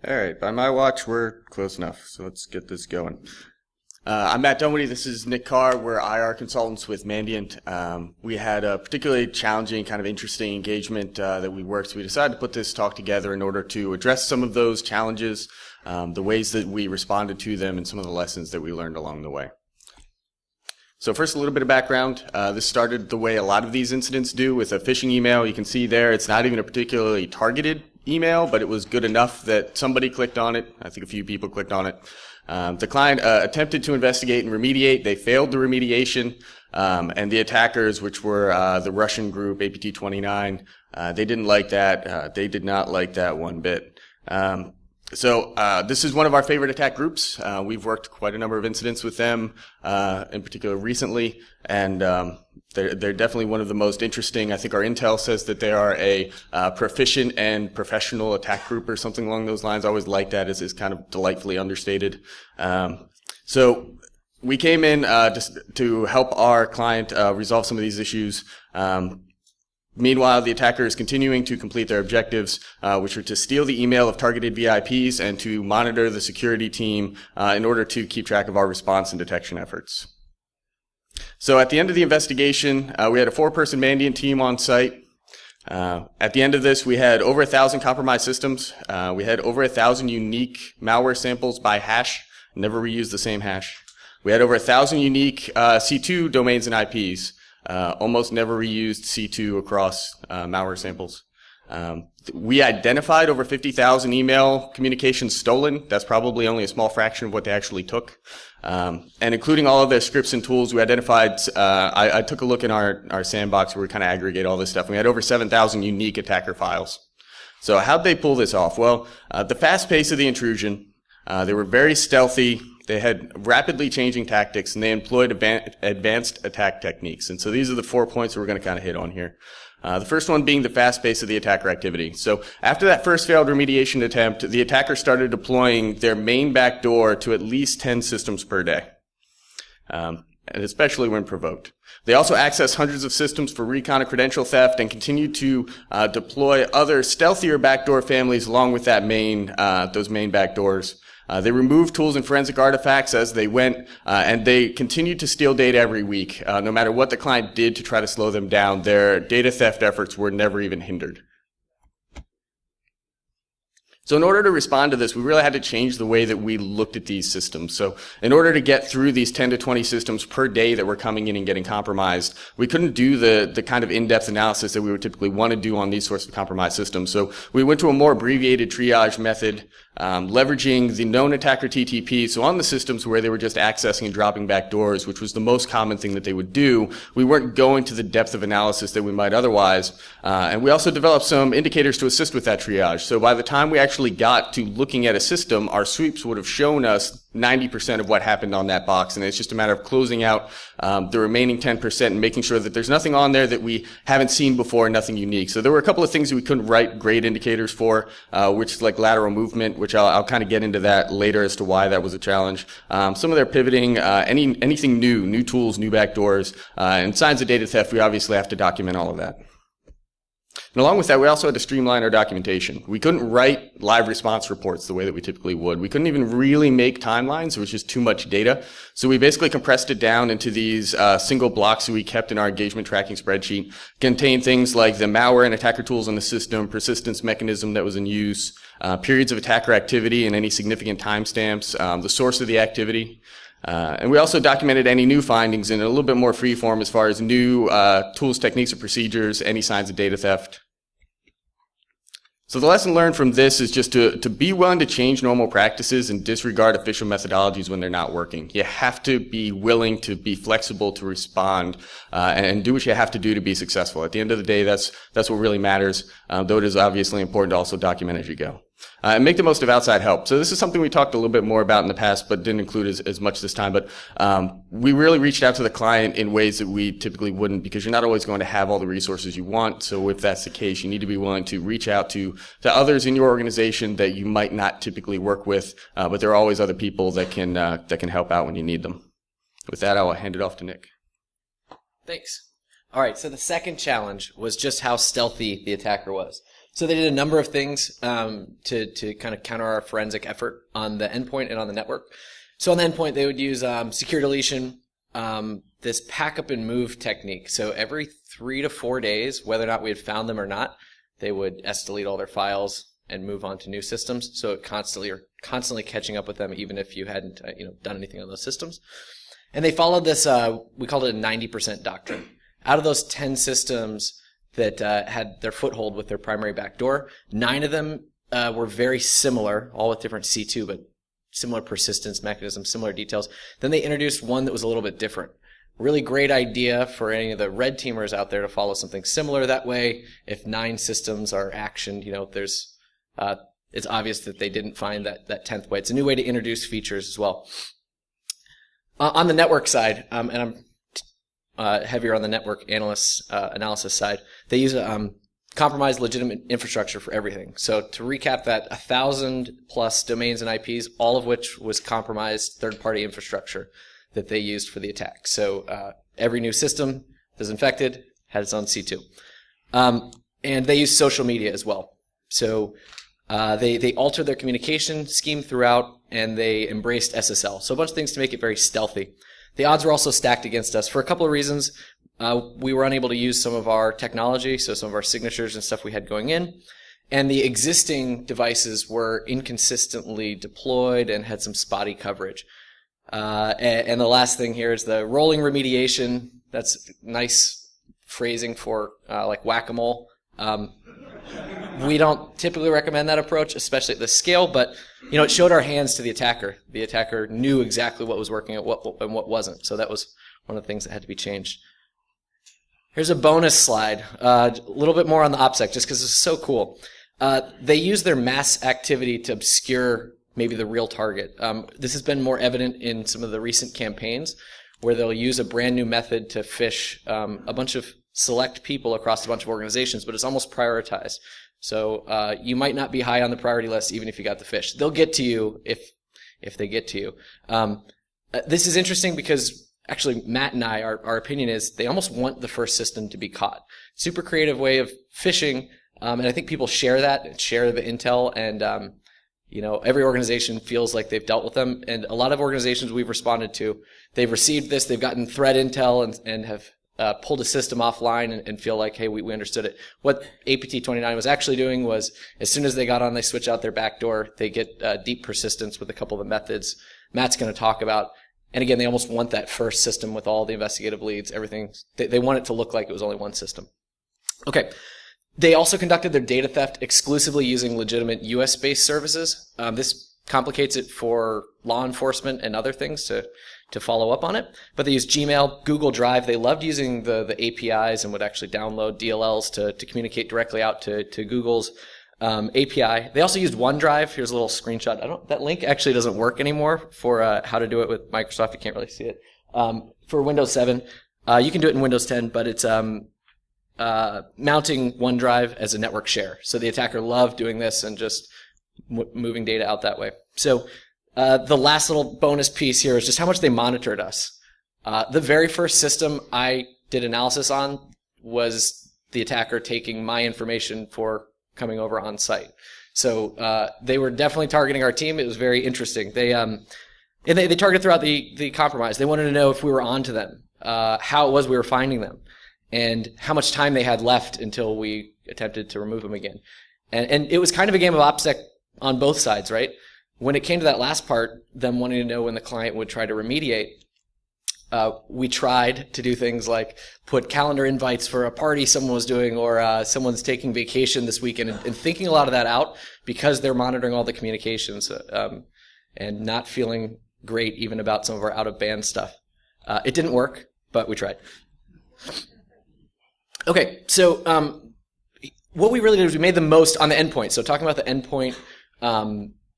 All right, by my watch, we're close enough, so let's get this going. I'm Matt Dunwoody. This is Nick Carr. We're IR consultants with Mandiant. We had a particularly challenging, kind of interesting engagement that we worked. So we decided to put this talk together in order to address some of those challenges, the ways that we responded to them, and some of the lessons that we learned along the way. So first, a little bit of background. This started the way a lot of these incidents do, with a phishing email. You can see there it's not even a particularly targeted email, but it was good enough that somebody clicked on it. I think a few people clicked on it. The client attempted to investigate and remediate. They failed the remediation, and the attackers, which were the Russian group APT29, they didn't like that. They did not like that one bit. So this is one of our favorite attack groups. We've worked quite a number of incidents with them, in particular recently, and they're definitely one of the most interesting. I think our intel says that they are a proficient and professional attack group or something along those lines. I always like that. It's kind of delightfully understated. So we came in just to help our client resolve some of these issues. Meanwhile, the attacker is continuing to complete their objectives, which are to steal the email of targeted VIPs and to monitor the security team in order to keep track of our response and detection efforts. So at the end of the investigation, we had a 4-person Mandiant team on site. At the end of this, we had over 1,000 compromised systems. We had over 1,000 unique malware samples by hash, never reused the same hash. We had over 1,000 unique C2 domains and IPs. Almost never reused C2 across malware samples. We identified over 50,000 email communications stolen. That's probably only a small fraction of what they actually took. And including all of their scripts and tools, we identified, I took a look in our sandbox where we kind of aggregate all this stuff. We had over 7,000 unique attacker files. So how'd they pull this off? Well, the fast pace of the intrusion, they were very stealthy. They had rapidly changing tactics, and they employed advanced attack techniques. And so these are the 4 points that we're going to kind of hit on here. The first one being the fast pace of the attacker activity. So after that first failed remediation attempt, the attacker started deploying their main backdoor to at least 10 systems per day, and especially when provoked. They also accessed hundreds of systems for recon and credential theft and continued to deploy other stealthier backdoor families along with that those main backdoors. They removed tools and forensic artifacts as they went, and they continued to steal data every week. No matter what the client did to try to slow them down, their data theft efforts were never even hindered. So in order to respond to this, we really had to change the way that we looked at these systems. So in order to get through these 10 to 20 systems per day that were coming in and getting compromised, we couldn't do the kind of in-depth analysis that we would typically want to do on these sorts of compromised systems. So we went to a more abbreviated triage method, leveraging the known attacker TTP. So on the systems where they were just accessing and dropping backdoors, which was the most common thing that they would do, we weren't going to the depth of analysis that we might otherwise. And we also developed some indicators to assist with that triage. So by the time we actually got to looking at a system, our sweeps would have shown us 90% of what happened on that box, and it's just a matter of closing out the remaining 10% and making sure that there's nothing on there that we haven't seen before, nothing unique. So there were a couple of things that we couldn't write grade indicators for, which is like lateral movement, which I'll kind of get into that later as to why that was a challenge. Some of their pivoting, anything new tools, new backdoors, and signs of data theft, we obviously have to document all of that. And along with that, we also had to streamline our documentation. We couldn't write live response reports the way that we typically would. We couldn't even really make timelines. It was just too much data. So we basically compressed it down into these single blocks that we kept in our engagement tracking spreadsheet. Contained things like the malware and attacker tools in the system, persistence mechanism that was in use, periods of attacker activity and any significant timestamps, the source of the activity. And we also documented any new findings in a little bit more free form as far as new tools, techniques, or procedures, any signs of data theft. So the lesson learned from this is just to be willing to change normal practices and disregard official methodologies when they're not working. You have to be willing to be flexible to respond and do what you have to do to be successful. At the end of the day, that's what really matters, though it is obviously important to also document as you go. And make the most of outside help. So this is something we talked a little bit more about in the past, but didn't include as much this time. But we really reached out to the client in ways that we typically wouldn't, because you're not always going to have all the resources you want. So if that's the case, you need to be willing to reach out to others in your organization that you might not typically work with, but there are always other people that can help out when you need them. With that, I'll hand it off to Nick. Thanks. All right, so the second challenge was just how stealthy the attacker was. So they did a number of things to kind of counter our forensic effort on the endpoint and on the network. So on the endpoint, they would use secure deletion, this pack up and move technique. So every 3 to 4 days, whether or not we had found them or not, they would delete all their files and move on to new systems. So it constantly catching up with them, even if you hadn't done anything on those systems. And they followed this, we called it a 90% doctrine. Out of those 10 systems that had their foothold with their primary backdoor, 9 of them were very similar, all with different C2, but similar persistence mechanisms, similar details. Then they introduced one that was a little bit different. Really great idea for any of the red teamers out there to follow something similar. That way, if 9 systems are actioned, there's it's obvious that they didn't find that 10th way. It's a new way to introduce features as well. On the network side, and I'm heavier on the network analysis side, they use compromised legitimate infrastructure for everything. So to recap that, 1,000 plus domains and IPs, all of which was compromised third-party infrastructure that they used for the attack. So every new system that's infected had its own C2. And they use social media as well. So they altered their communication scheme throughout, and they embraced SSL. So a bunch of things to make it very stealthy. The odds were also stacked against us for a couple of reasons. We were unable to use some of our technology, so some of our signatures and stuff we had going in, and the existing devices were inconsistently deployed and had some spotty coverage. And the last thing here is the rolling remediation. That's nice phrasing for like whack-a-mole. We don't typically recommend that approach, especially at this scale, but it showed our hands to the attacker. The attacker knew exactly what was working and what wasn't. So that was one of the things that had to be changed. Here's a bonus slide, a little bit more on the OPSEC, just because it's so cool. They use their mass activity to obscure maybe the real target. This has been more evident in some of the recent campaigns, where they'll use a brand new method to phish a bunch of select people across a bunch of organizations, but it's almost prioritized. So you might not be high on the priority list even if you got the phish. They'll get to you if they get to you. This is interesting because actually Matt and I, our opinion is they almost want the first system to be caught. Super creative way of phishing, and I think people share that and share the intel, and every organization feels like they've dealt with them. And a lot of organizations we've responded to, they've received this, they've gotten threat intel and have pulled a system offline and feel like, hey, we understood it. What APT29 was actually doing was, as soon as they got on, they switch out their backdoor. They get deep persistence with a couple of the methods Matt's going to talk about. And again, they almost want that first system with all the investigative leads, everything. They want it to look like it was only one system. Okay. They also conducted their data theft exclusively using legitimate US-based services. This complicates it for law enforcement and other things to follow up on it. But they use Gmail, Google Drive. They loved using the APIs and would actually download DLLs to communicate directly out to Google's API. They also used OneDrive. Here's a little screenshot. That link actually doesn't work anymore for how to do it with Microsoft. You can't really see it. For Windows 7, you can do it in Windows 10, but it's mounting OneDrive as a network share. So the attacker loved doing this and just moving data out that way. So the last little bonus piece here is just how much they monitored us. The very first system I did analysis on was the attacker taking my information for coming over on site. So they were definitely targeting our team. It was very interesting. They targeted throughout the compromise. They wanted to know if we were on to them, how it was we were finding them, and how much time they had left until we attempted to remove them again. And it was kind of a game of OPSEC on both sides, right? When it came to that last part, them wanting to know when the client would try to remediate, we tried to do things like put calendar invites for a party someone was doing, or someone's taking vacation this weekend, and thinking a lot of that out because they're monitoring all the communications and not feeling great even about some of our out-of-band stuff. It didn't work, but we tried. Okay, so what we really did is we made the most on the endpoint. So talking about the endpoint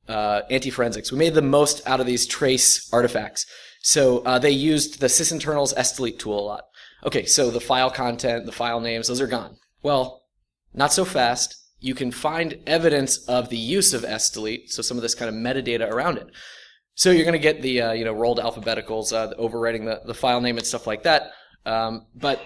anti-forensics, we made the most out of these trace artifacts. So they used the sysinternals sdelete tool a lot. Okay, so the file content, the file names, those are gone. Well, not so fast. You can find evidence of the use of sdelete, so some of this kind of metadata around it. So you're going to get the rolled alphabeticals, overwriting the file name and stuff like that. But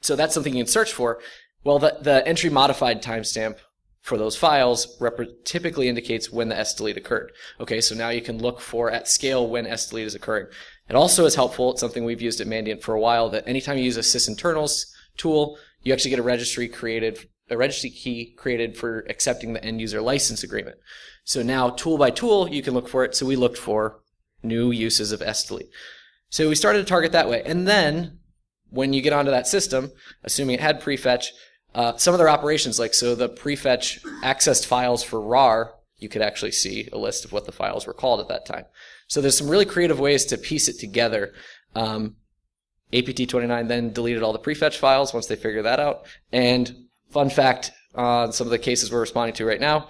so that's something you can search for. Well, the entry modified timestamp for those files typically indicates when the sdelete occurred. Okay, so now you can look for at scale when sdelete is occurring. It also is helpful. It's something we've used at Mandiant for a while, that anytime you use a sysinternals tool, you actually get a registry key created for accepting the end user license agreement. So now tool by tool, you can look for it. So we looked for new uses of sdelete. So we started to target that way. And then when you get onto that system, assuming it had prefetch, some of their operations, like so the prefetch accessed files for RAR, you could actually see a list of what the files were called at that time. So there's some really creative ways to piece it together. APT29 then deleted all the prefetch files once they figured that out. And fun fact, on some of the cases we're responding to right now,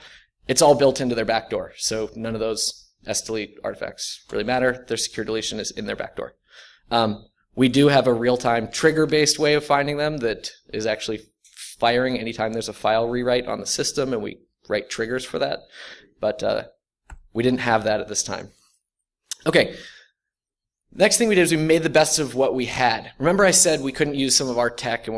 it's all built into their backdoor. So none of those sdelete artifacts really matter. Their secure deletion is in their backdoor. We do have a real-time trigger-based way of finding them that is actually firing anytime there's a file rewrite on the system, and we write triggers for that. But we didn't have that at this time. Okay. Next thing we did is we made the best of what we had. Remember I said we couldn't use some of our tech and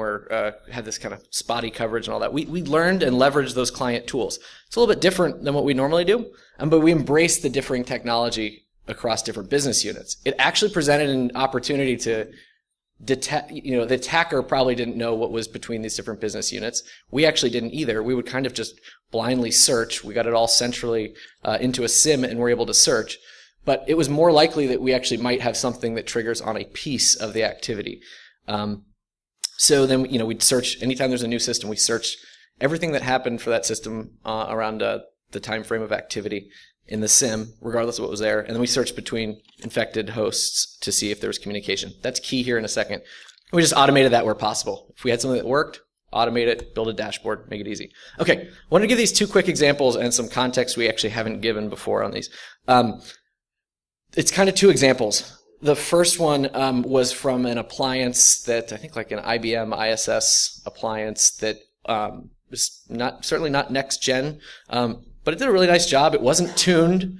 had this kind of spotty coverage and all that. We learned and leveraged those client tools. It's a little bit different than what we normally do, but we embraced the differing technology across different business units. It actually presented an opportunity to detect, the attacker probably didn't know what was between these different business units. We actually didn't either. We would kind of just blindly search. We got it all centrally into a SIM and were able to search. But it was more likely that we actually might have something that triggers on a piece of the activity. So then, we'd search anytime there's a new system. We search everything that happened for that system around the time frame of activity in the SIM, regardless of what was there. And then we search between infected hosts to see if there was communication. That's key here in a second. We just automated that where possible. If we had something that worked, automate it, build a dashboard, make it easy. Okay, I want to give these two quick examples and some context we actually haven't given before on these. It's kind of two examples. The first one was from an appliance that I think like an IBM ISS appliance that was certainly not next gen, but it did a really nice job. It wasn't tuned.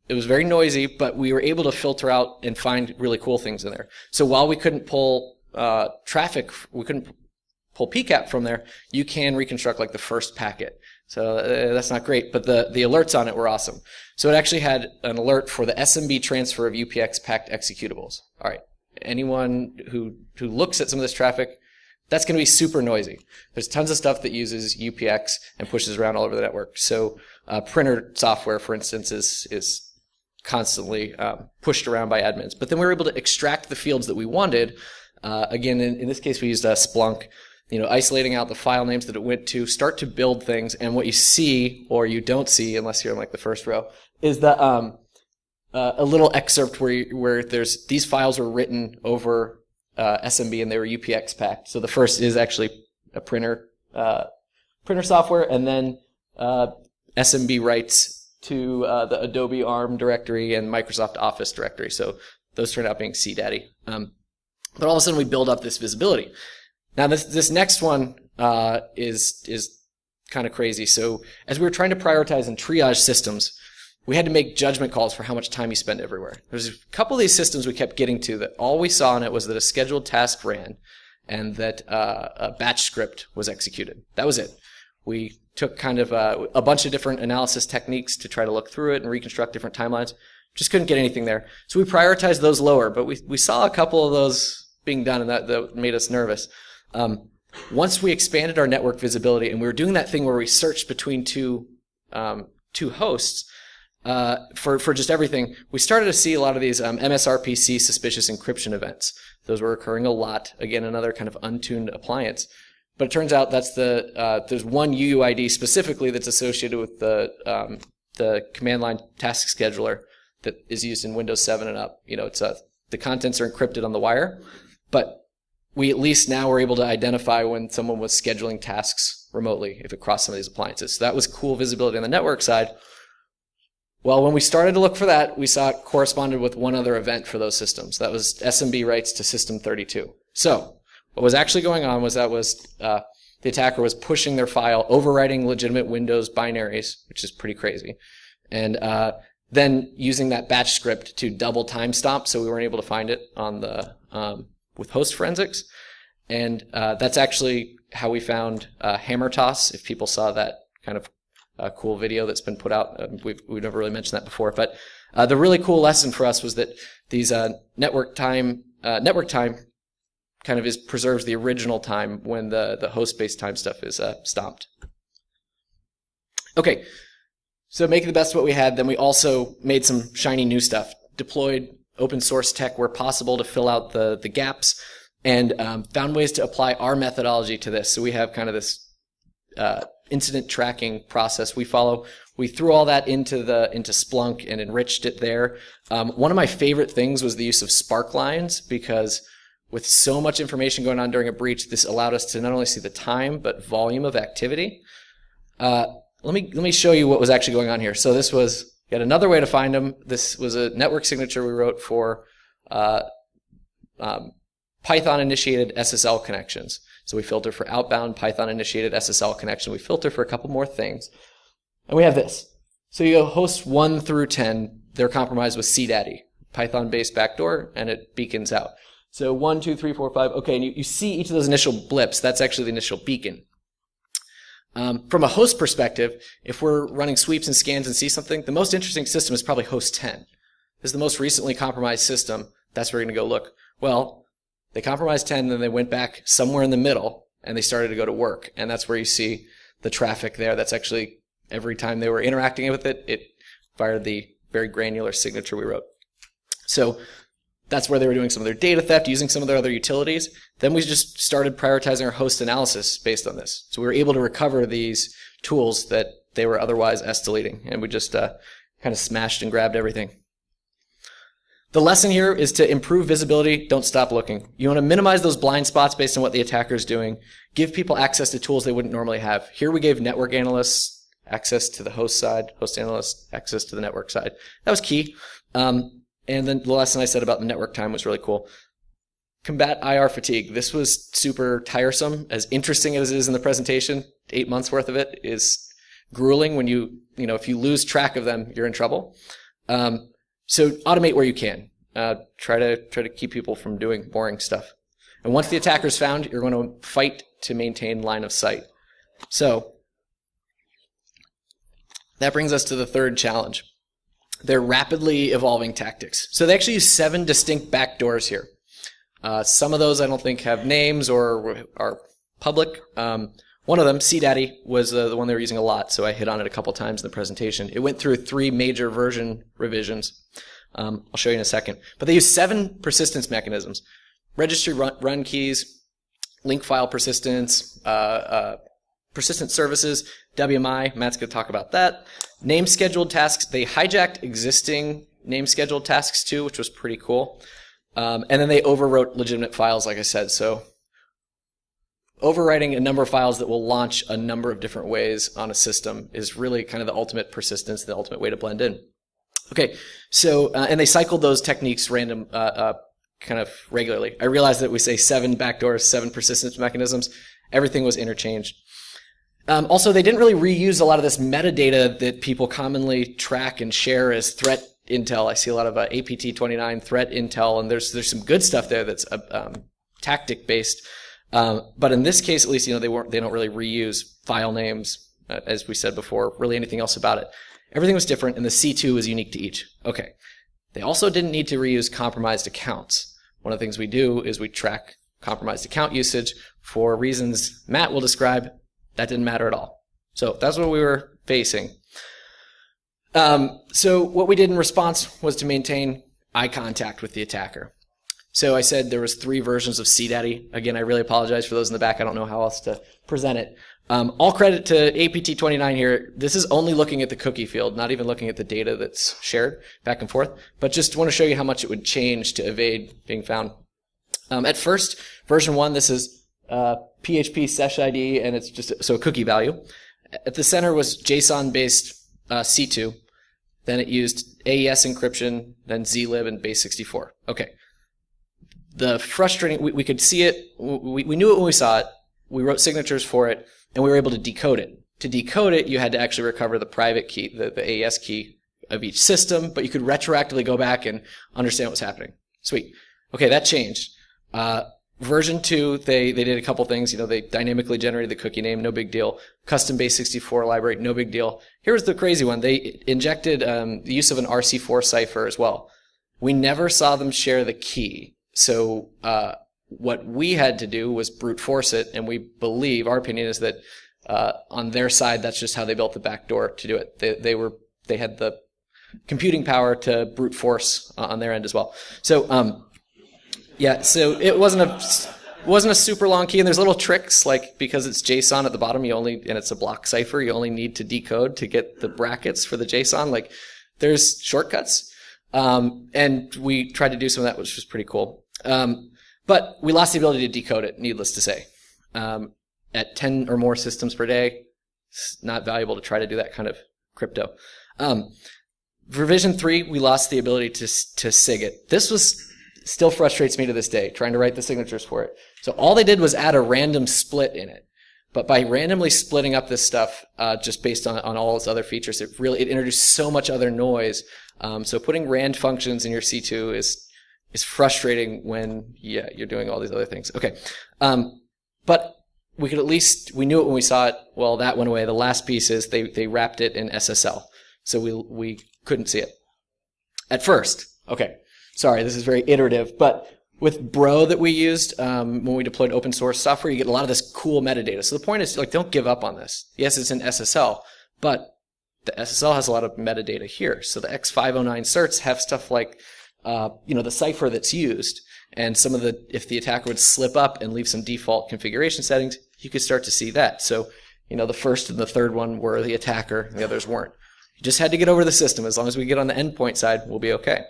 It was very noisy, but we were able to filter out and find really cool things in there. So while we couldn't pull traffic, we couldn't pull PCAP from there, you can reconstruct like the first packet. So that's not great, but the alerts on it were awesome. So it actually had an alert for the SMB transfer of UPX packed executables. All right, anyone who looks at some of this traffic, that's going to be super noisy. There's tons of stuff that uses UPX and pushes around all over the network. So printer software, for instance, is constantly pushed around by admins. But then we were able to extract the fields that we wanted. Again, in this case, we used Splunk. Isolating out the file names that it went to, start to build things, and what you see, or you don't see, unless you're in like the first row, is that a little excerpt where there's these files were written over SMB and they were UPX packed. So the first is actually a printer printer software, and then SMB writes to the Adobe ARM directory and Microsoft Office directory. So those turned out being CDaddy. But all of a sudden we build up this visibility. Now this next one is kind of crazy. So as we were trying to prioritize and triage systems, we had to make judgment calls for how much time you spend everywhere. There's a couple of these systems we kept getting to that all we saw in it was that a scheduled task ran and that a batch script was executed. That was it. We took kind of a bunch of different analysis techniques to try to look through it and reconstruct different timelines. Just couldn't get anything there. So we prioritized those lower, but we saw a couple of those being done, and that made us nervous. Once we expanded our network visibility, and we were doing that thing where we searched between two hosts for just everything, we started to see a lot of these MSRPC suspicious encryption events. Those were occurring a lot. Again, another kind of untuned appliance. But it turns out that's there's one UUID specifically that's associated with the command line task scheduler that is used in Windows 7 and up. It's the contents are encrypted on the wire, but we at least now were able to identify when someone was scheduling tasks remotely if it crossed some of these appliances. So that was cool visibility on the network side. Well, when we started to look for that, we saw it corresponded with one other event for those systems. That was SMB writes to system 32. So what was actually going on was the attacker was pushing their file, overwriting legitimate Windows binaries, which is pretty crazy, and then using that batch script to double timestamp, so we weren't able to find it on the with host forensics. And that's actually how we found Hammer Toss. If people saw that kind of cool video that's been put out, we've never really mentioned that before. But the really cool lesson for us was that these network time kind of preserves the original time when the host-based time stuff is stomped. Okay, so making the best of what we had, then we also made some shiny new stuff, deployed open source tech where possible to fill out the gaps, and found ways to apply our methodology to this. So we have kind of this incident tracking process we follow. We threw all that into Splunk and enriched it there. One of my favorite things was the use of spark lines, because with so much information going on during a breach, this allowed us to not only see the time but volume of activity. Let me show you what was actually going on here. So this was yet another way to find them. This was a network signature we wrote for Python-initiated SSL connections. So we filter for outbound Python-initiated SSL connection. We filter for a couple more things. And we have this. So you go hosts 1 through 10. They're compromised with CDaddy, Python-based backdoor, and it beacons out. So 1, 2, 3, 4, 5. Okay, and you see each of those initial blips. That's actually the initial beacon. From a host perspective, if we're running sweeps and scans and see something, the most interesting system is probably host 10. This is the most recently compromised system. That's where we're going to go look. Well, they compromised 10, then they went back somewhere in the middle, and they started to go to work. And that's where you see the traffic there. That's actually every time they were interacting with it, it fired the very granular signature we wrote. So that's where they were doing some of their data theft, using some of their other utilities. Then we just started prioritizing our host analysis based on this. So we were able to recover these tools that they were otherwise deleting, and we just kind of smashed and grabbed everything. The lesson here is to improve visibility, don't stop looking. You want to minimize those blind spots based on what the attacker is doing. Give people access to tools they wouldn't normally have. Here we gave network analysts access to the host side, host analysts access to the network side. That was key. And then the lesson I said about the network time was really cool. Combat IR fatigue. This was super tiresome. As interesting as it is in the presentation, 8 months worth of it is grueling. When if you lose track of them, you're in trouble. So automate where you can. Try to keep people from doing boring stuff. And once the attacker's found, you're going to fight to maintain line of sight. So that brings us to the third challenge. They're rapidly evolving tactics. So they actually use 7 distinct backdoors here. Some of those I don't think have names or are public. One of them, CDaddy, was the one they were using a lot, so I hit on it a couple times in the presentation. It went through 3 major version revisions. I'll show you in a second. But they use 7 persistence mechanisms. Registry run keys, link file persistence, persistent services, WMI, Matt's going to talk about that. Name scheduled tasks, they hijacked existing name scheduled tasks too, which was pretty cool. And then they overwrote legitimate files, like I said. So overwriting a number of files that will launch a number of different ways on a system is really kind of the ultimate persistence, the ultimate way to blend in. Okay, so, and they cycled those techniques kind of regularly. I realized that we say 7 backdoors, 7 persistence mechanisms. Everything was interchanged. Also, they didn't really reuse a lot of this metadata that people commonly track and share as threat intel. I see a lot of APT29 threat intel, and there's some good stuff there that's tactic based. But in this case, at least, they don't really reuse file names, as we said before, really anything else about it. Everything was different, and the C2 was unique to each. Okay. They also didn't need to reuse compromised accounts. One of the things we do is we track compromised account usage for reasons Matt will describe. That didn't matter at all. So that's what we were facing. So what we did in response was to maintain eye contact with the attacker. So I said there was 3 versions of CDaddy. Again, I really apologize for those in the back. I don't know how else to present it. All credit to APT29 here. This is only looking at the cookie field, not even looking at the data that's shared back and forth. But just want to show you how much it would change to evade being found. At first, version 1, this is PHP sesh ID, and it's just a cookie value. At the center was JSON-based C2. Then it used AES encryption, then zlib and base64. Okay. The frustrating, we could see it, we knew it when we saw it, we wrote signatures for it, and we were able to decode it. To decode it, you had to actually recover the private key, the AES key of each system, but you could retroactively go back and understand what was happening. Sweet. Okay, that changed. Version 2, they did a couple things. They dynamically generated the cookie name, no big deal. Custom base64 library, no big deal. Here's the crazy one. They injected the use of an RC4 cipher as well. We never saw them share the key. So what we had to do was brute force it, and we believe, our opinion is that on their side, that's just how they built the backdoor to do it. They had the computing power to brute force on their end as well. So yeah, so it wasn't a super long key, and there's little tricks, like because it's JSON at the bottom, and it's a block cipher, you only need to decode to get the brackets for the JSON. Like there's shortcuts. And we tried to do some of that, which was pretty cool. But we lost the ability to decode it, needless to say. At 10 or more systems per day, it's not valuable to try to do that kind of crypto. For version 3, we lost the ability to SIG it. This still frustrates me to this day, trying to write the signatures for it. So all they did was add a random split in it. But by randomly splitting up this stuff, just based on all its other features, it introduced so much other noise. So putting rand functions in your C2 is frustrating when you're doing all these other things. Okay, but we knew it when we saw it. Well, that went away. The last piece is they wrapped it in SSL, so we couldn't see it at first. Okay, sorry, this is very iterative, but with Bro that we used when we deployed open source software, you get a lot of this cool metadata. So the point is, don't give up on this. Yes, it's in SSL, but the SSL has a lot of metadata here. So the X509 certs have stuff like, the cipher that's used, and if the attacker would slip up and leave some default configuration settings, you could start to see that. So, the first and the third one were the attacker, and the others weren't. You just had to get over the system. As long as we get on the endpoint side, we'll be okay.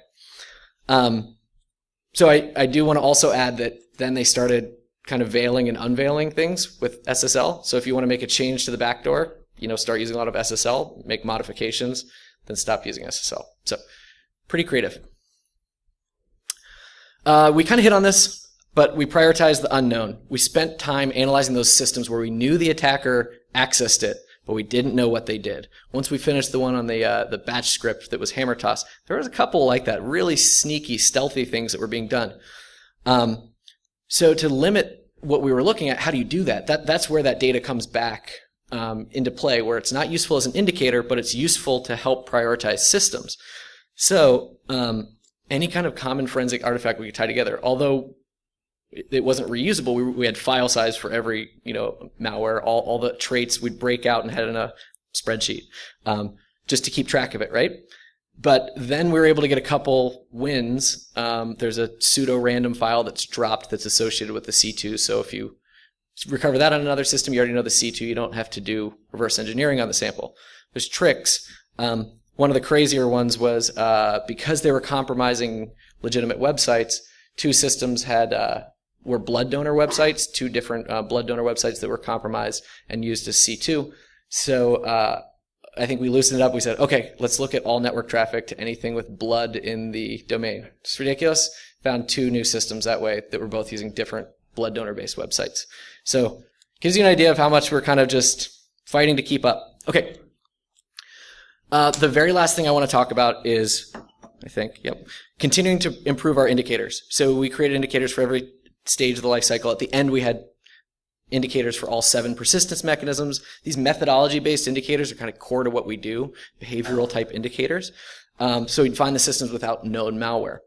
So I do want to also add that then they started kind of veiling and unveiling things with SSL. So if you want to make a change to the backdoor, start using a lot of SSL, make modifications, then stop using SSL. So pretty creative. We kind of hit on this, but we prioritized the unknown. We spent time analyzing those systems where we knew the attacker accessed it, but we didn't know what they did. Once we finished the one on the batch script that was hammer toss, there was a couple like that, really sneaky, stealthy things that were being done. So to limit what we were looking at, how do you do that? That's where that data comes back into play, where it's not useful as an indicator, but it's useful to help prioritize systems. So any kind of common forensic artifact we could tie together, although it wasn't reusable, we had file size for every malware, all the traits we'd break out and had in a spreadsheet just to keep track of it, right? But then we were able to get a couple wins. There's a pseudo-random file that's dropped that's associated with the C2, so if you recover that on another system, you already know the C2, you don't have to do reverse engineering on the sample. There's tricks. One of the crazier ones was because they were compromising legitimate websites, two systems had were blood donor websites, 2 different blood donor websites that were compromised and used as C2. So I think we loosened it up. We said, okay, let's look at all network traffic to anything with blood in the domain. It's ridiculous. Found 2 new systems that way that were both using different blood donor-based websites. So gives you an idea of how much we're kind of just fighting to keep up. Okay. The very last thing I want to talk about is, I think, continuing to improve our indicators. So we created indicators for every stage of the life cycle. At the end, we had indicators for all 7 persistence mechanisms. These methodology-based indicators are kind of core to what we do, behavioral type indicators. So we'd find the systems without known malware.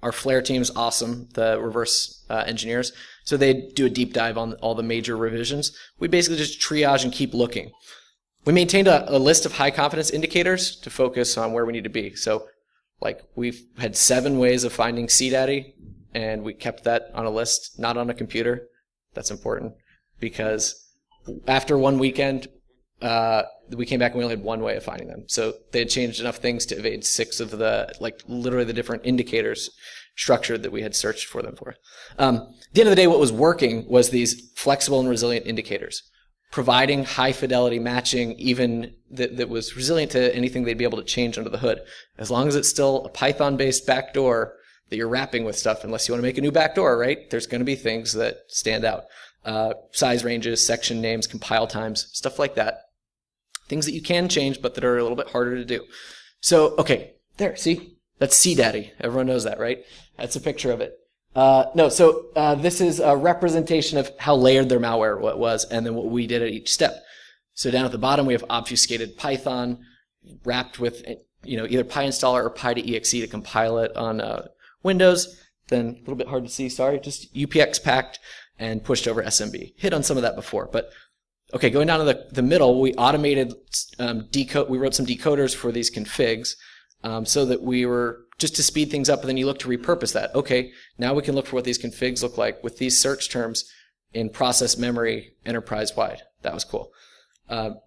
Our Flare team's awesome, the reverse engineers. So they do a deep dive on all the major revisions. We basically just triage and keep looking. We maintained a list of high confidence indicators to focus on where we need to be. So like we've had 7 ways of finding CDaddy, and we kept that on a list, not on a computer. That's important because after one weekend, we came back and we only had 1 way of finding them. So they had changed enough things to evade 6 of the, like literally the different indicators structured that we had searched for them for. At the end of the day, what was working was these flexible and resilient indicators, providing high fidelity matching, even that was resilient to anything they'd be able to change under the hood. As long as it's still a Python-based backdoor that you're wrapping with stuff, unless you want to make a new backdoor, right? There's going to be things that stand out. Size ranges, section names, compile times, stuff like that. Things that you can change, but that are a little bit harder to do. So, okay, there, see? That's CDaddy. Everyone knows that, right? That's a picture of it. This is a representation of how layered their malware was, and then what we did at each step. So down at the bottom, we have obfuscated Python wrapped with, either PyInstaller or Py.exe to compile it on Windows. Then a little bit hard to see, sorry, just UPX packed and pushed over SMB. Hit on some of that before, but okay, going down to the middle, we automated we wrote some decoders for these configs so that we were just to speed things up, and then you look to repurpose that. Okay, now we can look for what these configs look like with these search terms in process memory enterprise-wide. That was cool.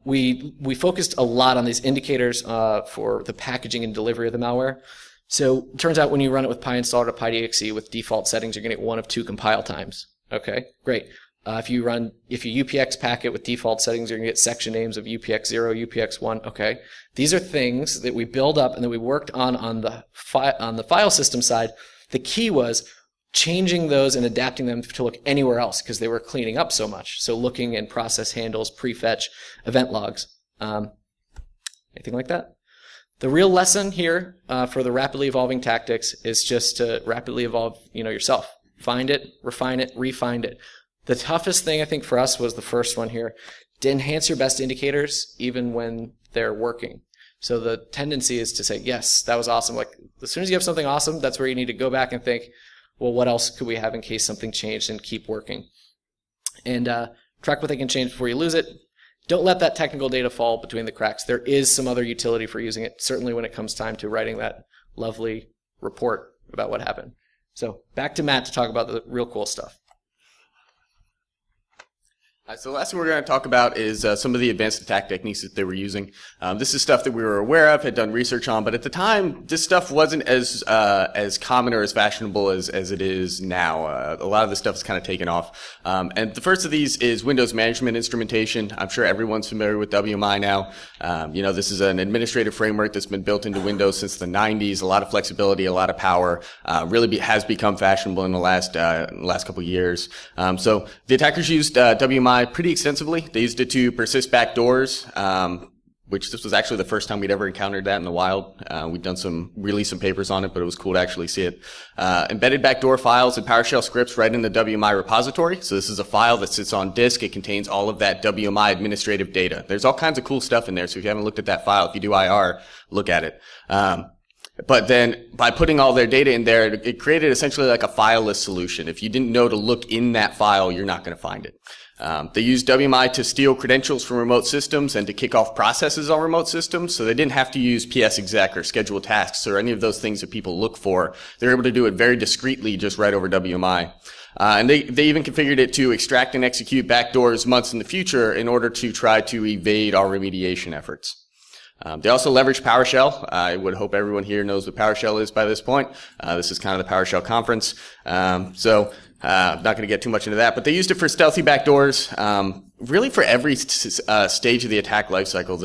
We focused a lot on these indicators for the packaging and delivery of the malware. So it turns out when you run it with PyInstaller to Py.exe with default settings, you're going to get 1 of 2 compile times. Okay, great. If you UPX pack it with default settings, you're going to get section names of UPX0, UPX1. Okay, these are things that we build up and that we worked on the file system side. The key was changing those and adapting them to look anywhere else because they were cleaning up so much. So looking in process handles, prefetch, event logs, anything like that. The real lesson here for the rapidly evolving tactics is just to rapidly evolve, yourself. Find it, refine it, refine it. The toughest thing I think for us was the first one here, to enhance your best indicators even when they're working. So the tendency is to say, yes, that was awesome. Like as soon as you have something awesome, that's where you need to go back and think, well, what else could we have in case something changed, and keep working. And track what they can change before you lose it. Don't let that technical data fall between the cracks. There is some other utility for using it, certainly when it comes time to writing that lovely report about what happened. So back to Matt to talk about the real cool stuff. So the last thing we're going to talk about is some of the advanced attack techniques that they were using. This is stuff that we were aware of, had done research on, but at the time, this stuff wasn't as common or as fashionable as it is now. A lot of this stuff is kind of taken off. And the first of these is Windows management instrumentation. I'm sure everyone's familiar with WMI now. This is an administrative framework that's been built into Windows since the 90s. A lot of flexibility, a lot of power. Really has become fashionable in the last couple of years. So the attackers used WMI pretty extensively. They used it to persist backdoors, which this was actually the first time we'd ever encountered that in the wild. We'd released some papers on it, but it was cool to actually see it. Embedded backdoor files and PowerShell scripts right in the WMI repository. So this is a file that sits on disk. It contains all of that WMI administrative data. There's all kinds of cool stuff in there. So if you haven't looked at that file, if you do IR, look at it. But then by putting all their data in there, it created essentially like a fileless solution. If you didn't know to look in that file, you're not going to find it. They used WMI to steal credentials from remote systems and to kick off processes on remote systems, so they didn't have to use PSExec or schedule tasks or any of those things that people look for. They're able to do it very discreetly just right over WMI. And they even configured it to extract and execute backdoors months in the future in order to try to evade our remediation efforts. They also leverage PowerShell. I would hope everyone here knows what PowerShell is by this point. This is kind of the PowerShell conference. I'm not going to get too much into that, but they used it for stealthy backdoors. Really for every stage of the attack lifecycle.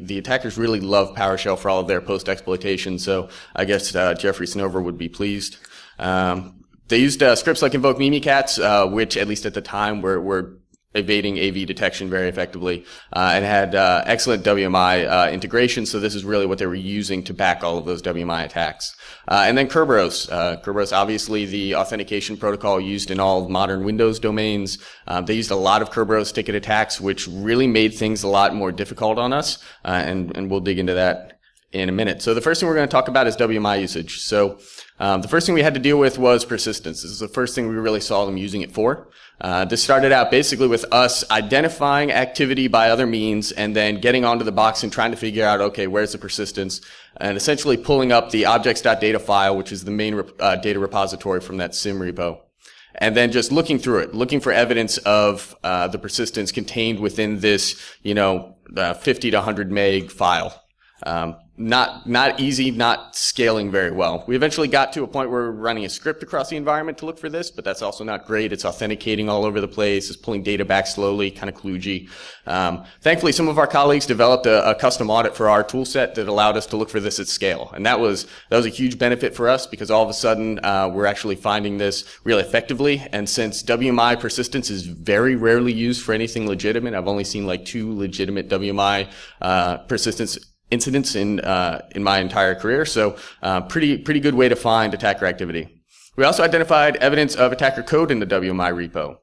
The attackers really love PowerShell for all of their post-exploitation, so I guess Jeffrey Snover would be pleased. They used scripts like invoke Mimikatz, which at least at the time were evading AV detection very effectively, and had excellent WMI integration, so this is really what they were using to back all of those WMI attacks. And then Kerberos. Kerberos, obviously the authentication protocol used in all modern Windows domains. They used a lot of Kerberos ticket attacks, which really made things a lot more difficult on us, and we'll dig into that in a minute. So the first thing we're going to talk about is WMI usage. So the first thing we had to deal with was persistence. This is the first thing we really saw them using it for. This started out basically with us identifying activity by other means and then getting onto the box and trying to figure out, okay, where's the persistence, and essentially pulling up the objects.data file, which is the main data repository from that SIM repo. And then just looking through it, looking for evidence of the persistence contained within this, 50 to 100 meg file. Not easy, not scaling very well. We eventually got to a point where we're running a script across the environment to look for this, but that's also not great. It's authenticating all over the place. It's pulling data back slowly, kind of kludgy. Thankfully, some of our colleagues developed a custom audit for our tool set that allowed us to look for this at scale. And that was a huge benefit for us because all of a sudden, we're actually finding this really effectively. And since WMI persistence is very rarely used for anything legitimate, I've only seen like 2 legitimate WMI persistence incidents in my entire career. So, pretty good way to find attacker activity. We also identified evidence of attacker code in the WMI repo.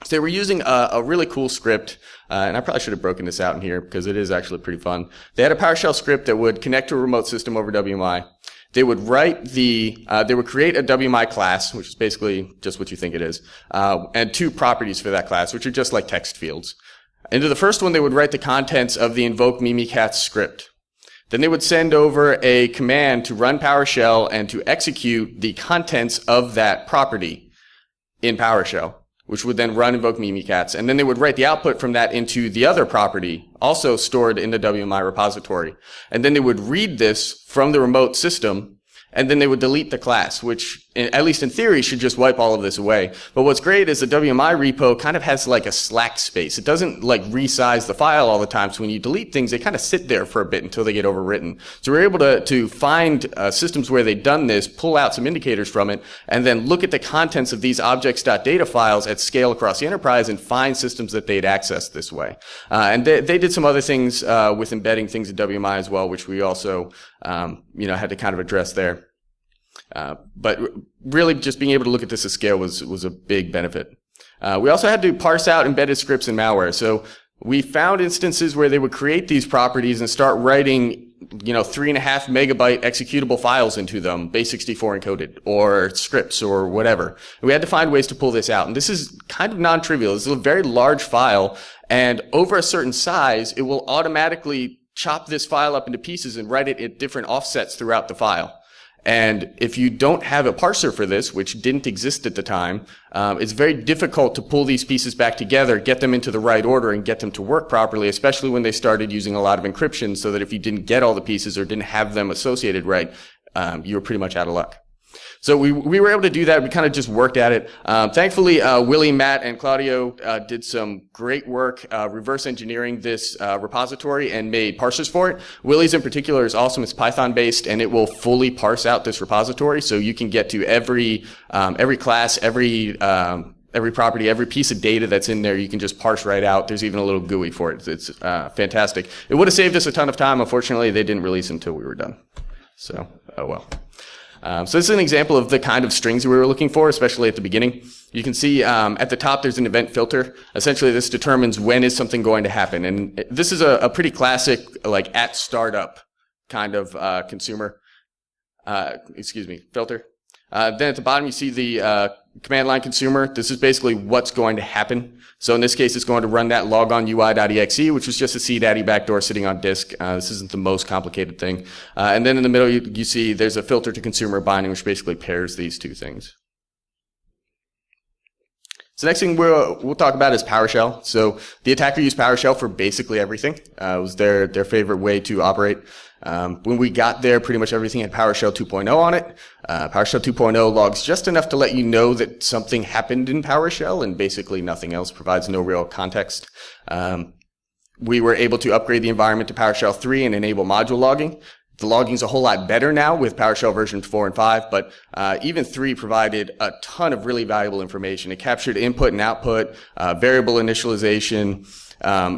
So they were using a really cool script, and I probably should have broken this out in here because it is actually pretty fun. They had a PowerShell script that would connect to a remote system over WMI. They would they would create a WMI class, which is basically just what you think it is, and 2 properties for that class, which are just like text fields. Into the first one, they would write the contents of the invoke Mimikatz script. Then they would send over a command to run PowerShell and to execute the contents of that property in PowerShell, which would then run invoke Mimikatz. And then they would write the output from that into the other property, also stored in the WMI repository. And then they would read this from the remote system, and then they would delete the class, which, at least in theory, should just wipe all of this away. But what's great is the WMI repo kind of has like a slack space. It doesn't like resize the file all the time. So when you delete things, they kind of sit there for a bit until they get overwritten. So we're able to find systems where they've done this, pull out some indicators from it, and then look at the contents of these objects.data files at scale across the enterprise and find systems that they'd accessed this way. And they did some other things with embedding things in WMI as well, which we also had to kind of address there. But really just being able to look at this at scale was a big benefit. We also had to parse out embedded scripts in malware. So we found instances where they would create these properties and start writing, 3.5 megabyte executable files into them, base64 encoded, or scripts, or whatever. And we had to find ways to pull this out. And this is kind of non-trivial. This is a very large file, and over a certain size, it will automatically chop this file up into pieces and write it at different offsets throughout the file. And if you don't have a parser for this, which didn't exist at the time, it's very difficult to pull these pieces back together, get them into the right order, and get them to work properly, especially when they started using a lot of encryption, so that if you didn't get all the pieces or didn't have them associated right, you were pretty much out of luck. So we were able to do that. We kind of just worked at it. Thankfully, Willie, Matt, and Claudio did some great work reverse engineering this repository and made parsers for it. Willie's in particular is awesome. It's Python-based, and it will fully parse out this repository, so you can get to every class, every property, every piece of data that's in there, you can just parse right out. There's even a little GUI for it. It's fantastic. It would have saved us a ton of time. Unfortunately, they didn't release until we were done. So, oh well. So this is an example of the kind of strings we were looking for, especially at the beginning. You can see at the top there's an event filter. Essentially, this determines when is something going to happen. And this is a pretty classic, like at startup kind of consumer, filter. Then at the bottom you see the command line consumer. This is basically what's going to happen. So in this case, it's going to run that logon.ui.exe, which was just a CDaddy backdoor sitting on disk. This isn't the most complicated thing. And then in the middle, you see there's a filter to consumer binding, which basically pairs these two things. So next thing we'll talk about is PowerShell. So the attacker used PowerShell for basically everything. It was their favorite way to operate. When we got there, pretty much everything had PowerShell 2.0 on it. PowerShell 2.0 logs just enough to let you know that something happened in PowerShell, and basically nothing else, provides no real context. We were able to upgrade the environment to PowerShell 3 and enable module logging. The logging's a whole lot better now with PowerShell version 4 and 5, but even 3 provided a ton of really valuable information. It captured input and output, variable initialization,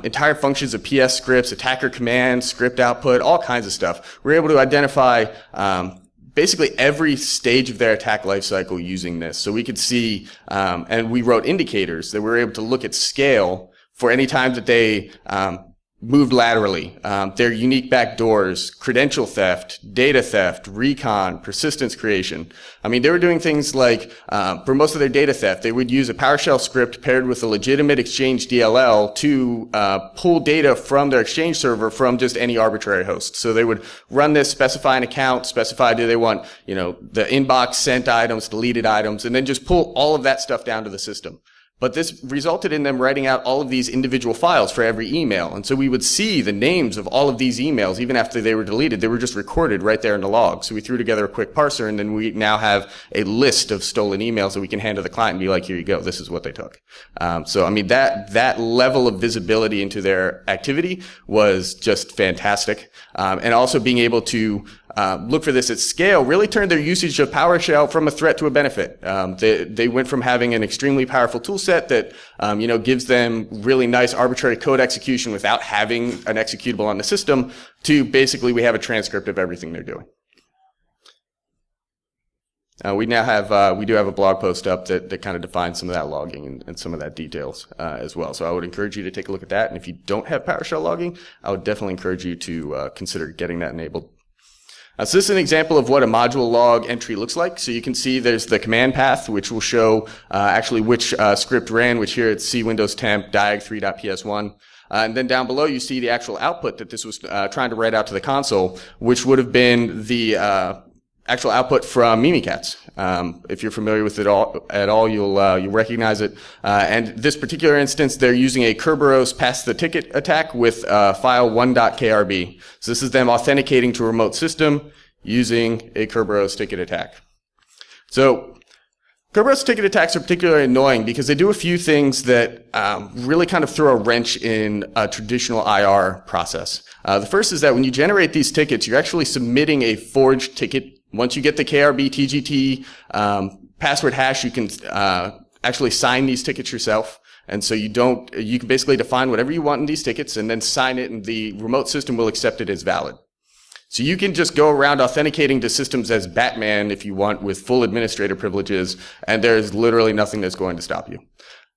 entire functions of PS scripts, attacker commands, script output, all kinds of stuff. We're able to identify basically every stage of their attack lifecycle using this. So we could see, and we wrote indicators that we were able to look at scale for any time that they moved laterally, their unique backdoors, credential theft, data theft, recon, persistence creation. I mean, they were doing things like, for most of their data theft, they would use a PowerShell script paired with a legitimate Exchange DLL to pull data from their Exchange server from just any arbitrary host. So they would run this, specify an account, specify do they want, the inbox sent items, deleted items, and then just pull all of that stuff down to the system. But this resulted in them writing out all of these individual files for every email. And so we would see the names of all of these emails, even after they were deleted. They were just recorded right there in the log. So we threw together a quick parser, and then we now have a list of stolen emails that we can hand to the client and be like, here you go, this is what they took. So I mean, that level of visibility into their activity was just fantastic. And also being able to look for this at scale really turned their usage of PowerShell from a threat to a benefit. They went from having an extremely powerful tool set that, gives them really nice arbitrary code execution without having an executable on the system to basically we have a transcript of everything they're doing. We do have a blog post up that kind of defines some of that logging and some of that details as well. So I would encourage you to take a look at that. And if you don't have PowerShell logging, I would definitely encourage you to consider getting that enabled. So this is an example of what a module log entry looks like. So you can see there's the command path, which will show actually which script ran, which here it's C Windows temp diag3.ps1. And then down below you see the actual output that this was trying to write out to the console, which would have been the actual output from Mimikatz. If you're familiar with it at all, you'll recognize it. And this particular instance, they're using a Kerberos pass the ticket attack with file 1.krb. So this is them authenticating to a remote system using a Kerberos ticket attack. So Kerberos ticket attacks are particularly annoying because they do a few things that really kind of throw a wrench in a traditional IR process. The first is that when you generate these tickets, you're actually submitting a forged ticket. Once you get the KRB TGT password hash, you can actually sign these tickets yourself. And so you can basically define whatever you want in these tickets and then sign it, and the remote system will accept it as valid. So you can just go around authenticating to systems as Batman if you want with full administrator privileges, and there's literally nothing that's going to stop you.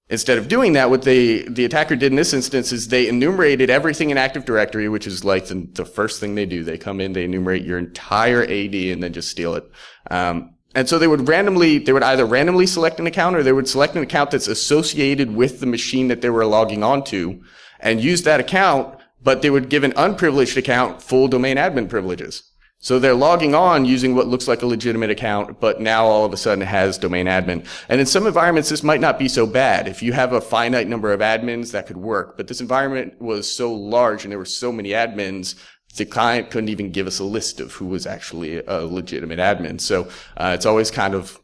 Instead of doing that, what the attacker did in this instance is they enumerated everything in Active Directory, which is like the first thing they do. They come in, they enumerate your entire AD, and then just steal it. And so they would either randomly select an account, or they would select an account that's associated with the machine that they were logging onto and use that account, but they would give an unprivileged account full domain admin privileges. So they're logging on using what looks like a legitimate account, but now all of a sudden it has domain admin. And in some environments, this might not be so bad. If you have a finite number of admins, that could work. But this environment was so large and there were so many admins, the client couldn't even give us a list of who was actually a legitimate admin. So it's always kind of,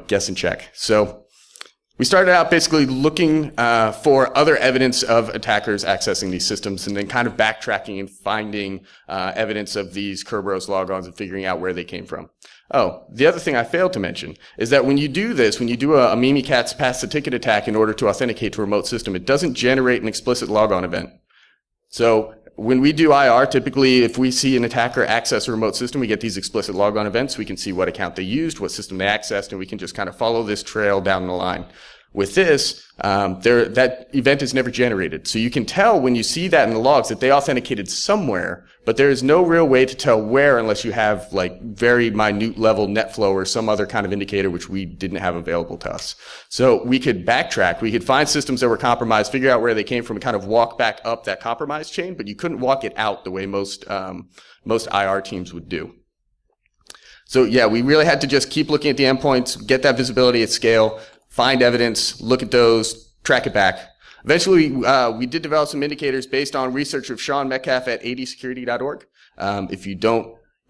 guess and check. So we started out basically looking for other evidence of attackers accessing these systems, and then kind of backtracking and finding evidence of these Kerberos logons and figuring out where they came from. Oh, the other thing I failed to mention is that when you do this, when you do a Mimikatz pass the ticket attack in order to authenticate to a remote system, it doesn't generate an explicit logon event. So when we do IR, typically if we see an attacker access a remote system, we get these explicit logon events. We can see what account they used, what system they accessed, and we can just kind of follow this trail down the line. With this, that event is never generated. So you can tell when you see that in the logs that they authenticated somewhere, but there is no real way to tell where unless you have like very minute level NetFlow or some other kind of indicator which we didn't have available to us. So we could backtrack. We could find systems that were compromised, figure out where they came from, and kind of walk back up that compromise chain, but you couldn't walk it out the way most IR teams would do. So yeah, we really had to just keep looking at the endpoints, get that visibility at scale, find evidence, look at those, track it back. Eventually, we did develop some indicators based on research of Sean Metcalf at adsecurity.org.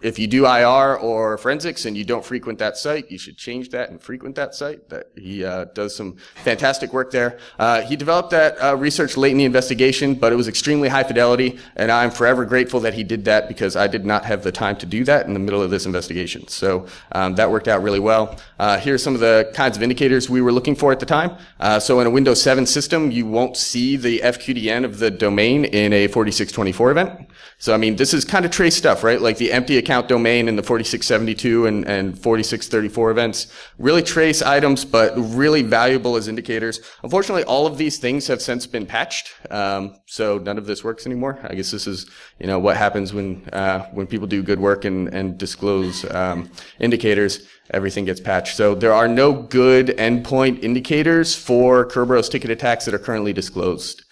If you do IR or forensics and you don't frequent that site, you should change that and frequent that site. He does some fantastic work there. He developed that research late in the investigation, but it was extremely high fidelity, and I'm forever grateful that he did that because I did not have the time to do that in the middle of this investigation. So that worked out really well. Here's some of the kinds of indicators we were looking for at the time. So in a Windows 7 system, you won't see the FQDN of the domain in a 4624 event. So, I mean, this is kind of trace stuff, right? Like the empty account domain in the 4672 and 4634 events. Really trace items, but really valuable as indicators. Unfortunately, all of these things have since been patched. So none of this works anymore. I guess this is, what happens when people do good work and disclose, indicators. Everything gets patched. So there are no good endpoint indicators for Kerberos ticket attacks that are currently disclosed.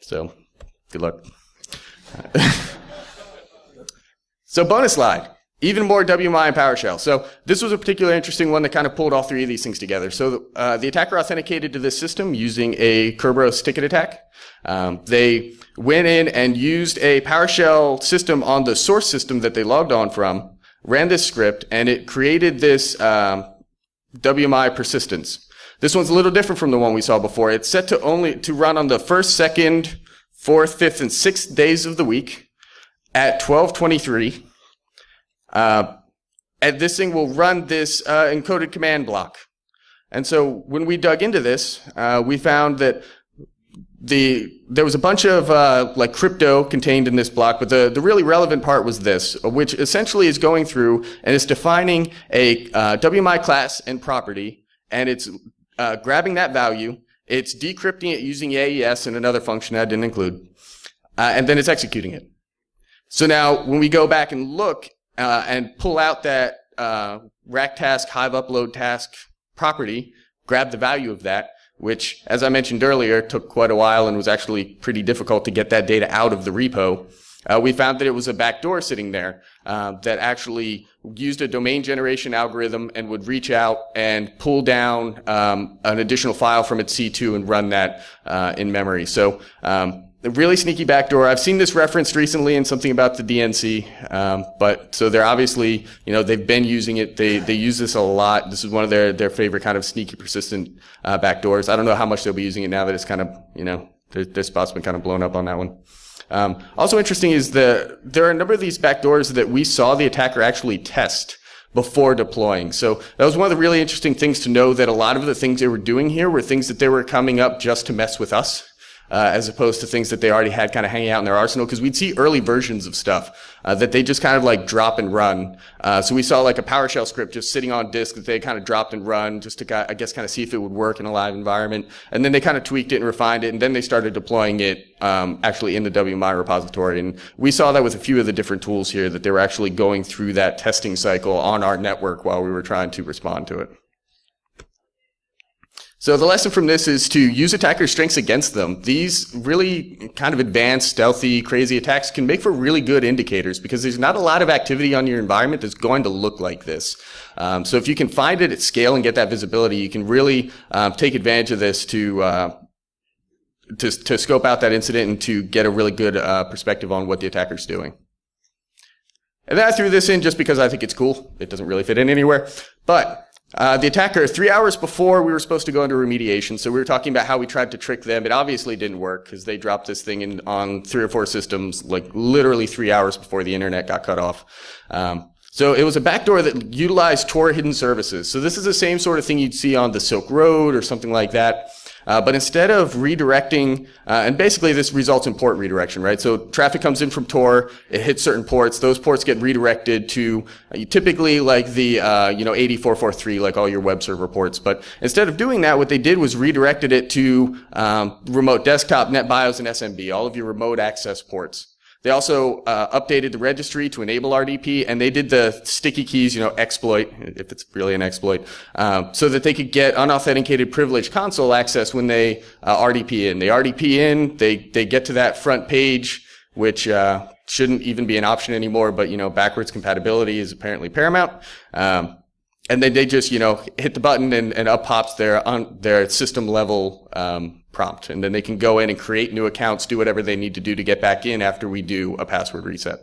So, good luck. So bonus slide, even more WMI and PowerShell. So this was a particularly interesting one that kind of pulled all three of these things together. So the attacker authenticated to this system using a Kerberos ticket attack. They went in and used a PowerShell system on the source system that they logged on from, ran this script, and it created this WMI persistence. This one's a little different from the one we saw before. It's set to run on the first, second, fourth, fifth, and sixth days of the week at 12:23. And this thing will run this encoded command block. And so when we dug into this, we found that there was a bunch of like crypto contained in this block, but the really relevant part was this, which essentially is going through and it's defining a WMI class and property, and it's grabbing that value, it's decrypting it using AES and another function I didn't include, and then it's executing it. So now when we go back and look and pull out that rack task, hive upload task property, grab the value of that, which, as I mentioned earlier, took quite a while and was actually pretty difficult to get that data out of the repo. We found that it was a backdoor sitting there that actually used a domain generation algorithm and would reach out and pull down an additional file from its C2 and run that in memory. So a really sneaky backdoor. I've seen this referenced recently in something about the DNC, but so they're obviously, they've been using it. They use this a lot. This is one of their favorite kind of sneaky, persistent backdoors. I don't know how much they'll be using it now that it's kind of, their spot's been kind of blown up on that one. Also interesting is there are a number of these backdoors that we saw the attacker actually test before deploying. So that was one of the really interesting things to know, that a lot of the things they were doing here were things that they were coming up just to mess with us. As opposed to things that they already had kind of hanging out in their arsenal, because we'd see early versions of stuff that they just kind of like drop and run. So we saw like a PowerShell script just sitting on disk that they kind of dropped and run just to, I guess, kind of see if it would work in a live environment. And then they kind of tweaked it and refined it, and then they started deploying it actually in the WMI repository. And we saw that with a few of the different tools here, that they were actually going through that testing cycle on our network while we were trying to respond to it. So the lesson from this is to use attackers' strengths against them. These really kind of advanced, stealthy, crazy attacks can make for really good indicators, because there's not a lot of activity on your environment that's going to look like this. So if you can find it at scale and get that visibility, you can really take advantage of this to scope out that incident and to get a really good perspective on what the attacker's doing. And then I threw this in just because I think it's cool. It doesn't really fit in anywhere, but the attacker, 3 hours before we were supposed to go into remediation, so we were talking about how we tried to trick them. It obviously didn't work, because they dropped this thing in on 3 or 4 systems, like literally 3 hours before the internet got cut off. So it was a backdoor that utilized Tor hidden services. So this is the same sort of thing you'd see on the Silk Road or something like that. But instead of redirecting, and basically this results in port redirection, right? So traffic comes in from Tor, it hits certain ports, those ports get redirected to typically like the, 8443, like all your web server ports. But instead of doing that, what they did was redirected it to remote desktop, NetBIOS, and SMB, all of your remote access ports. They also updated the registry to enable RDP, and they did the sticky keys, exploit, if it's really an exploit, so that they could get unauthenticated privileged console access when they RDP in. They RDP in, they get to that front page, which shouldn't even be an option anymore, but backwards compatibility is apparently paramount. and then they just, hit the button and up pops their system level prompt. And then they can go in and create new accounts, do whatever they need to do to get back in after we do a password reset.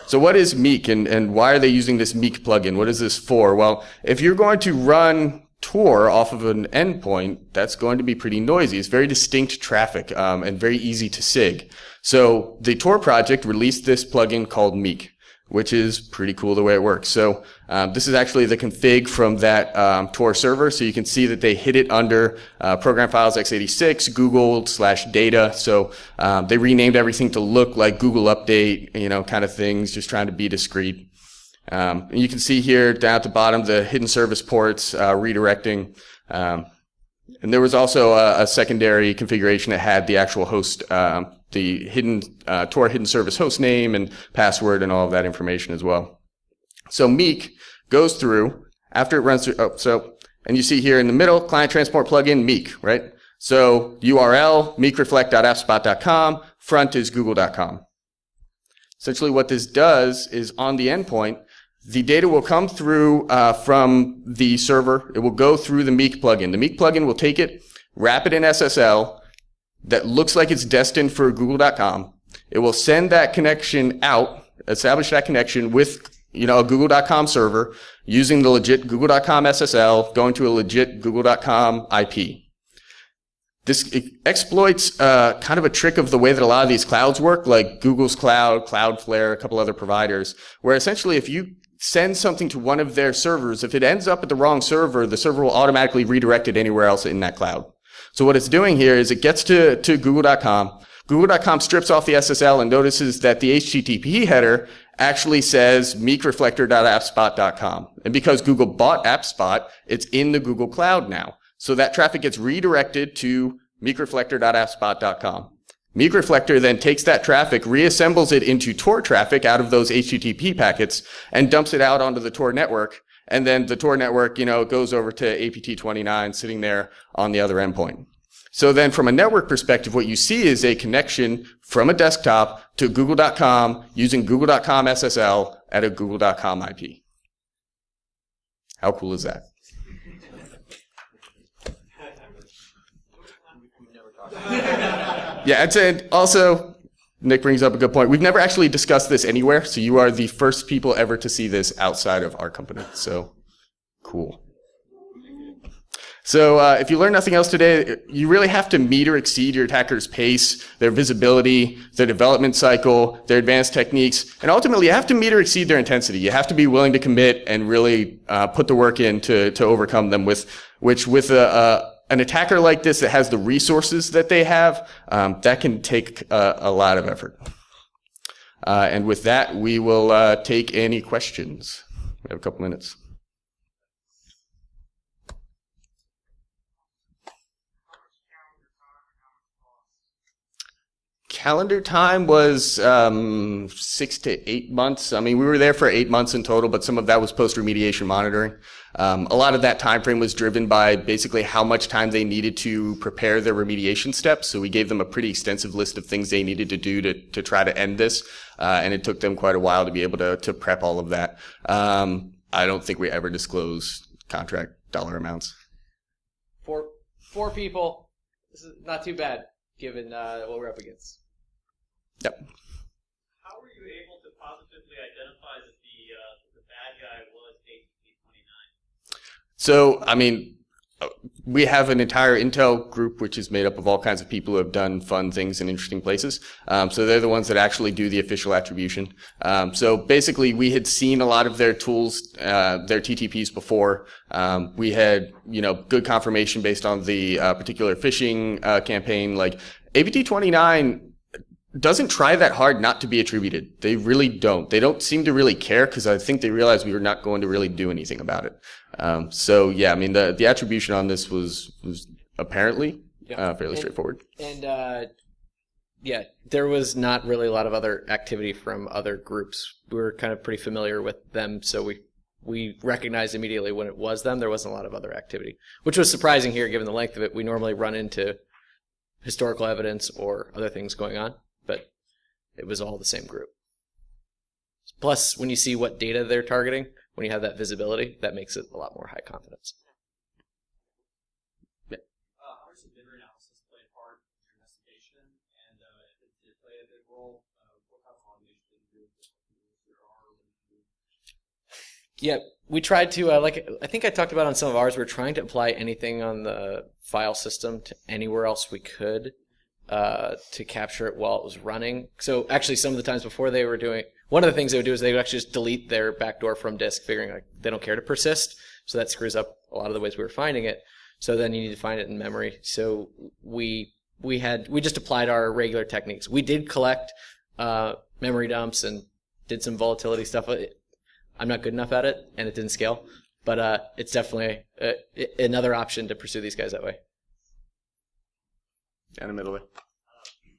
So what is Meek and why are they using this Meek plugin? What is this for? Well, if you're going to run Tor off of an endpoint, that's going to be pretty noisy. It's very distinct traffic and very easy to SIG. So the Tor project released this plugin called Meek, which is pretty cool the way it works. So this is actually the config from that Tor server. So you can see that they hid it under program files x86, Google/data. So they renamed everything to look like Google Update, kind of things, just trying to be discreet. And you can see here down at the bottom the hidden service ports redirecting. And there was also a secondary configuration that had the actual host, the hidden Tor hidden service host name and password and all of that information as well. So Meek goes through after it runs through. And you see here in the middle, client transport plugin Meek, right? So URL meekreflect.appspot.com, front is google.com. Essentially, what this does is on the endpoint, the data will come through from the server. It will go through the Meek plugin. The Meek plugin will take it, wrap it in SSL that looks like it's destined for google.com. It will send that connection out, establish that connection with a google.com server using the legit google.com SSL, going to a legit google.com IP. This exploits kind of a trick of the way that a lot of these clouds work, like Google's Cloud, Cloudflare, a couple other providers, where essentially if you send something to one of their servers, if it ends up at the wrong server, the server will automatically redirect it anywhere else in that cloud. So what it's doing here is it gets to google.com. Google.com strips off the SSL and notices that the HTTP header actually says meekreflector.appspot.com. And because Google bought AppSpot, it's in the Google Cloud now. So that traffic gets redirected to meekreflector.appspot.com. Meekreflector then takes that traffic, reassembles it into Tor traffic out of those HTTP packets, and dumps it out onto the Tor network. And then the Tor network, goes over to APT29 sitting there on the other endpoint. So then from a network perspective, what you see is a connection from a desktop to google.com using google.com SSL at a google.com IP. How cool is that? Yeah, and also, Nick brings up a good point. We've never actually discussed this anywhere, so you are the first people ever to see this outside of our company. So, cool. So, if you learn nothing else today, you really have to meet or exceed your attacker's pace, their visibility, their development cycle, their advanced techniques, and ultimately you have to meet or exceed their intensity. You have to be willing to commit and really put the work in to overcome them, with an attacker like this that has the resources that they have, that can take a lot of effort. And with that, we will take any questions. We have a couple minutes. Calendar time was 6 to 8 months. I mean, we were there for 8 months in total, but some of that was post-remediation monitoring. A lot of that time frame was driven by basically how much time they needed to prepare their remediation steps. So we gave them a pretty extensive list of things they needed to do to try to end this, and it took them quite a while to be able to prep all of that. I don't think we ever disclosed contract dollar amounts. Four people. This is not too bad given what we're up against. Yep. How were you able to positively identify that the bad guy was APT29? So, I mean, we have an entire Intel group which is made up of all kinds of people who have done fun things in interesting places. So they're the ones that actually do the official attribution. So basically, we had seen a lot of their tools, their TTPs before. We had, good confirmation based on the particular phishing campaign. Like APT29 doesn't try that hard not to be attributed. They really don't. They don't seem to really care because I think they realized we were not going to really do anything about it. So yeah, I mean, the attribution on this was apparently fairly straightforward. And yeah, there was not really a lot of other activity from other groups. We were kind of pretty familiar with them, so we recognized immediately when it was them. There wasn't a lot of other activity, which was surprising here given the length of it. We normally run into historical evidence or other things going on, but it was all the same group. Plus, when you see what data they're targeting, when you have that visibility, that makes it a lot more high confidence. How does the vendor analysis play a part in your investigation? And if it did play a big role, what kind of automation did you do? Yeah, we tried to, I think I talked about on some of ours, we're trying to apply anything on the file system to anywhere else we could to capture it while it was running. So actually some of the times before they were doing, one of the things they would do is they would actually just delete their backdoor from disk, figuring like they don't care to persist. So that screws up a lot of the ways we were finding it. So then you need to find it in memory. So we just applied our regular techniques. We did collect memory dumps and did some volatility stuff. I'm not good enough at it, and it didn't scale. But it's definitely another option to pursue these guys that way. Down the middle of it. You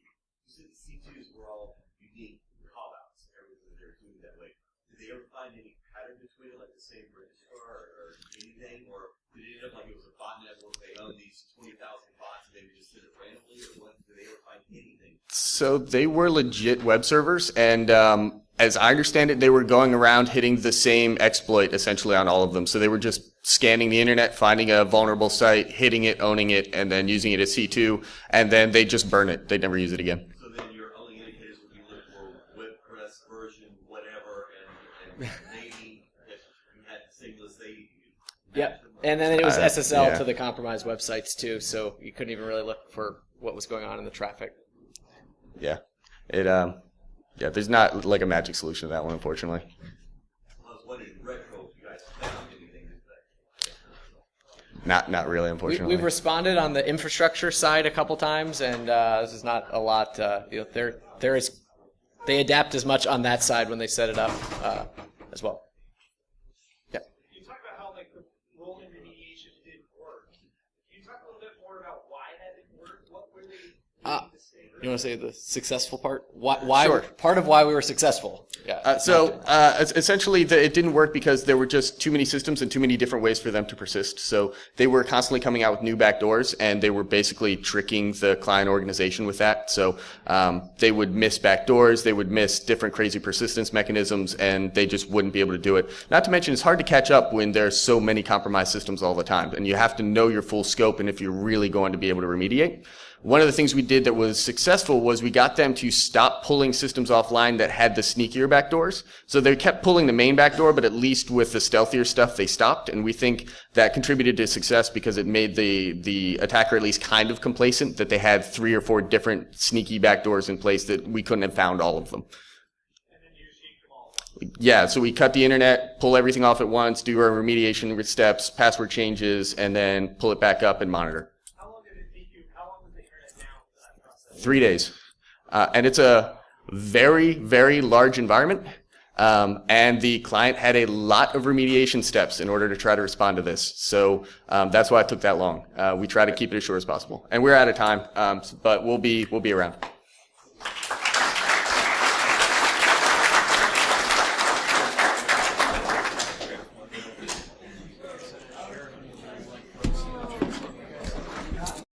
said the C2s were all unique call-outs, everything they're doing that way. Did they ever find any pattern between it, like the same register or anything? Or did it end up like it was a bot network, they own these 20,000 bots and they would just send it randomly? Or what, did they ever find anything? So they were legit web servers, and as I understand it, they were going around hitting the same exploit essentially on all of them. So they were just scanning the internet, finding a vulnerable site, hitting it, owning it, and then using it as C2, and then they just burn it. They'd never use it again. So then your only indicators would be look for WordPress version, whatever, and maybe if you had seamless, they... Yep. And then it was SSL yeah. to the compromised websites too, so you couldn't even really look for what was going on in the traffic. Yeah. Yeah, there's not like a magic solution to that one, unfortunately. I was wondering, retro, if you guys found anything Not really, unfortunately. We've responded on the infrastructure side a couple times, and this is not a lot. They adapt as much on that side when they set it up as well. Yeah. You talked about how like the rolling remediation didn't work. Can you talk a little bit more about why that didn't work? What were they doing to stay? You want to say the successful part? Why Sure. Part of why we were successful. Yeah. Essentially, it didn't work because there were just too many systems and too many different ways for them to persist. So they were constantly coming out with new backdoors, and they were basically tricking the client organization with that. So they would miss backdoors, they would miss different crazy persistence mechanisms, and they just wouldn't be able to do it. Not to mention, it's hard to catch up when there's so many compromised systems all the time, and you have to know your full scope and if you're really going to be able to remediate. One of the things we did that was successful was we got them to stop pulling systems offline that had the sneakier backdoors. So they kept pulling the main backdoor, but at least with the stealthier stuff, they stopped. And we think that contributed to success because it made the attacker at least kind of complacent that they had 3 or 4 different sneaky backdoors in place that we couldn't have found all of them. And then you shake them all. Yeah, so we cut the internet, pull everything off at once, do our remediation steps, password changes, and then pull it back up and monitor. 3 days. And it's a very, very large environment. And the client had a lot of remediation steps in order to try to respond to this. So that's why it took that long. We try to keep it as short as possible. And we're out of time, but we'll be around.